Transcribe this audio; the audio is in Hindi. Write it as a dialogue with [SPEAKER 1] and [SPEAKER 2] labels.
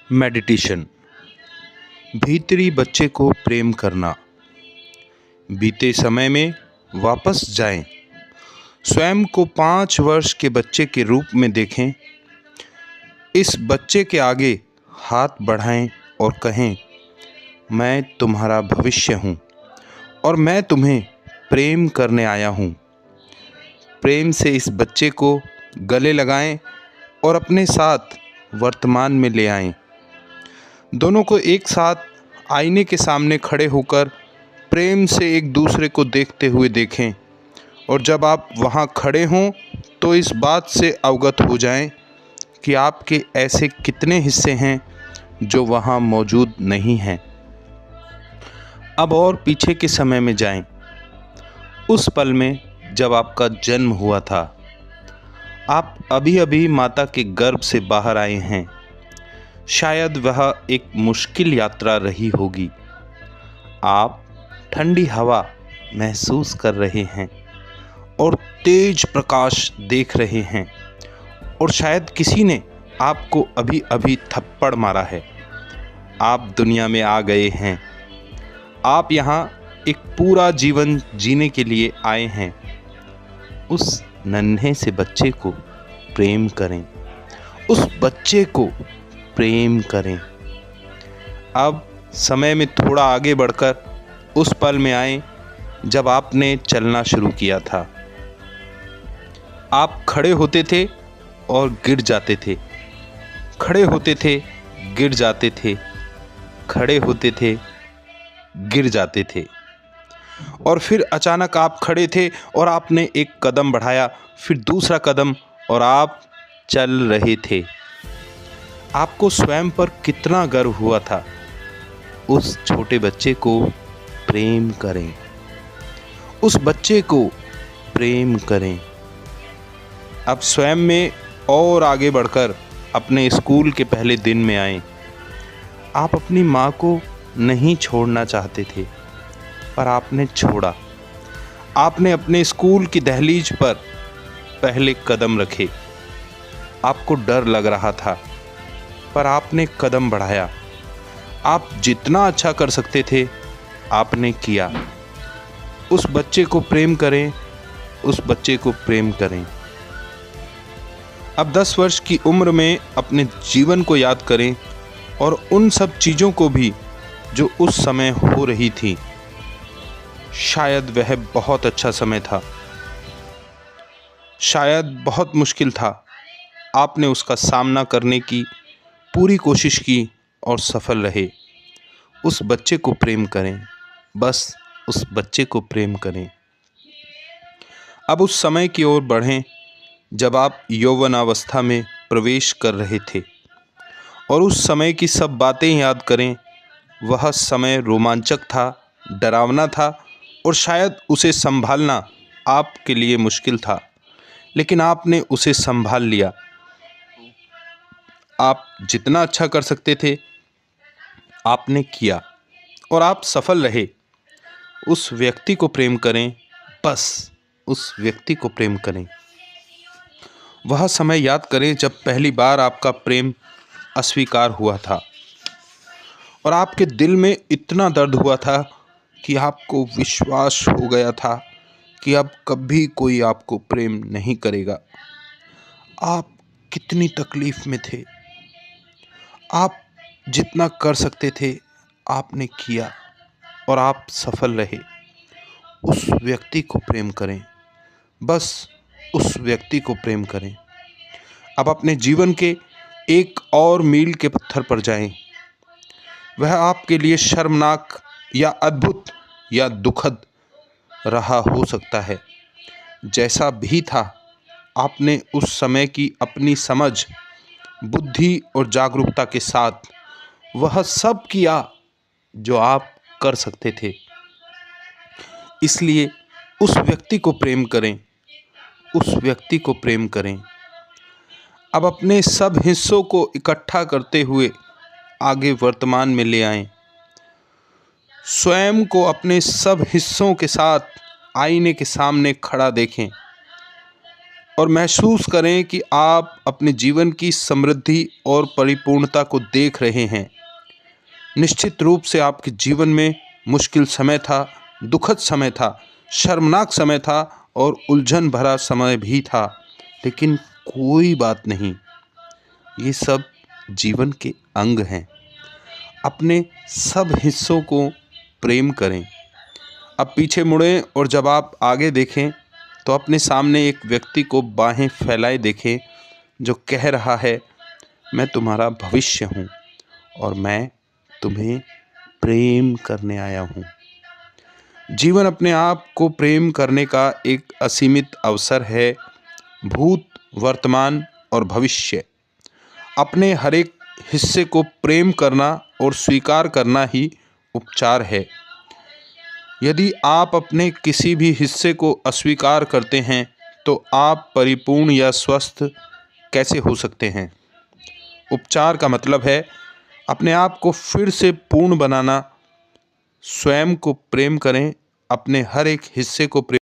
[SPEAKER 1] मेडिटेशन। भीतरी बच्चे को प्रेम करना। बीते समय में वापस जाएं। स्वयं को 5 वर्ष के बच्चे के रूप में देखें। इस बच्चे के आगे हाथ बढ़ाएं और कहें, मैं तुम्हारा भविष्य हूँ और मैं तुम्हें प्रेम करने आया हूँ। प्रेम से इस बच्चे को गले लगाएं और अपने साथ वर्तमान में ले आएं। दोनों को एक साथ आईने के सामने खड़े होकर प्रेम से एक दूसरे को देखते हुए देखें और जब आप वहाँ खड़े हों तो इस बात से अवगत हो जाएं कि आपके ऐसे कितने हिस्से हैं जो वहाँ मौजूद नहीं हैं। अब और पीछे के समय में जाएं। उस पल में जब आपका जन्म हुआ था, आप अभी अभी माता के गर्भ से बाहर आए हैं। शायद वह एक मुश्किल यात्रा रही होगी। आप ठंडी हवा महसूस कर रहे हैं और तेज प्रकाश देख रहे हैं और शायद किसी ने आपको अभी अभी थप्पड़ मारा है। आप दुनिया में आ गए हैं। आप यहाँ एक पूरा जीवन जीने के लिए आए हैं। उस नन्हे से बच्चे को प्रेम करें। उस बच्चे को प्रेम करें। अब समय में थोड़ा आगे बढ़कर उस पल में आए जब आपने चलना शुरू किया था। आप खड़े होते थे और गिर जाते थे, खड़े होते थे, गिर जाते थे, खड़े होते थे, गिर जाते थे और फिर अचानक आप खड़े थे और आपने एक कदम बढ़ाया, फिर दूसरा कदम और आप चल रहे थे। आपको स्वयं पर कितना गर्व हुआ था। उस छोटे बच्चे को प्रेम करें। उस बच्चे को प्रेम करें। अब स्वयं में और आगे बढ़कर अपने स्कूल के पहले दिन में आएं। आप अपनी माँ को नहीं छोड़ना चाहते थे, पर आपने छोड़ा। आपने अपने स्कूल की दहलीज पर पहले कदम रखे। आपको डर लग रहा था, पर आपने कदम बढ़ाया। आप जितना अच्छा कर सकते थे आपने किया। उस बच्चे को प्रेम करें। उस बच्चे को प्रेम करें। अब 10 वर्ष की उम्र में अपने जीवन को याद करें और उन सब चीज़ों को भी जो उस समय हो रही थी। शायद वह बहुत अच्छा समय था, शायद बहुत मुश्किल था। आपने उसका सामना करने की पूरी कोशिश की और सफल रहे। उस बच्चे को प्रेम करें। बस उस बच्चे को प्रेम करें। अब उस समय की ओर बढ़ें जब आप यौवनावस्था में प्रवेश कर रहे थे और उस समय की सब बातें याद करें। वह समय रोमांचक था, डरावना था और शायद उसे संभालना आपके लिए मुश्किल था, लेकिन आपने उसे संभाल लिया। आप जितना अच्छा कर सकते थे आपने किया और आप सफल रहे। उस व्यक्ति को प्रेम करें। बस उस व्यक्ति को प्रेम करें। वह समय याद करें जब पहली बार आपका प्रेम अस्वीकार हुआ था और आपके दिल में इतना दर्द हुआ था कि आपको विश्वास हो गया था कि अब कभी कोई आपको प्रेम नहीं करेगा। आप कितनी तकलीफ में थे। आप जितना कर सकते थे आपने किया और आप सफल रहे। उस व्यक्ति को प्रेम करें। बस उस व्यक्ति को प्रेम करें। अब अपने जीवन के एक और मील के पत्थर पर जाएं। वह आपके लिए शर्मनाक या अद्भुत या दुखद रहा हो सकता है। जैसा भी था, आपने उस समय की अपनी समझ, बुद्धि और जागरूकता के साथ वह सब किया जो आप कर सकते थे। इसलिए उस व्यक्ति को प्रेम करें। उस व्यक्ति को प्रेम करें। अब अपने सब हिस्सों को इकट्ठा करते हुए आगे वर्तमान में ले आएं। स्वयं को अपने सब हिस्सों के साथ आईने के सामने खड़ा देखें। और महसूस करें कि आप अपने जीवन की समृद्धि और परिपूर्णता को देख रहे हैं। निश्चित रूप से आपके जीवन में मुश्किल समय था, दुखद समय था, शर्मनाक समय था और उलझन भरा समय भी था, लेकिन कोई बात नहीं, ये सब जीवन के अंग हैं। अपने सब हिस्सों को प्रेम करें। अब पीछे मुड़ें और जब आप आगे देखें तो अपने सामने एक व्यक्ति को बाहें फैलाए देखें जो कह रहा है, मैं तुम्हारा भविष्य हूँ और मैं तुम्हें प्रेम करने आया हूँ। जीवन अपने आप को प्रेम करने का एक असीमित अवसर है। भूत, वर्तमान और भविष्य, अपने हर एक हिस्से को प्रेम करना और स्वीकार करना ही उपचार है। यदि आप अपने किसी भी हिस्से को अस्वीकार करते हैं तो आप परिपूर्ण या स्वस्थ कैसे हो सकते हैं? उपचार का मतलब है अपने आप को फिर से पूर्ण बनाना। स्वयं को प्रेम करें, अपने हर एक हिस्से को प्रेम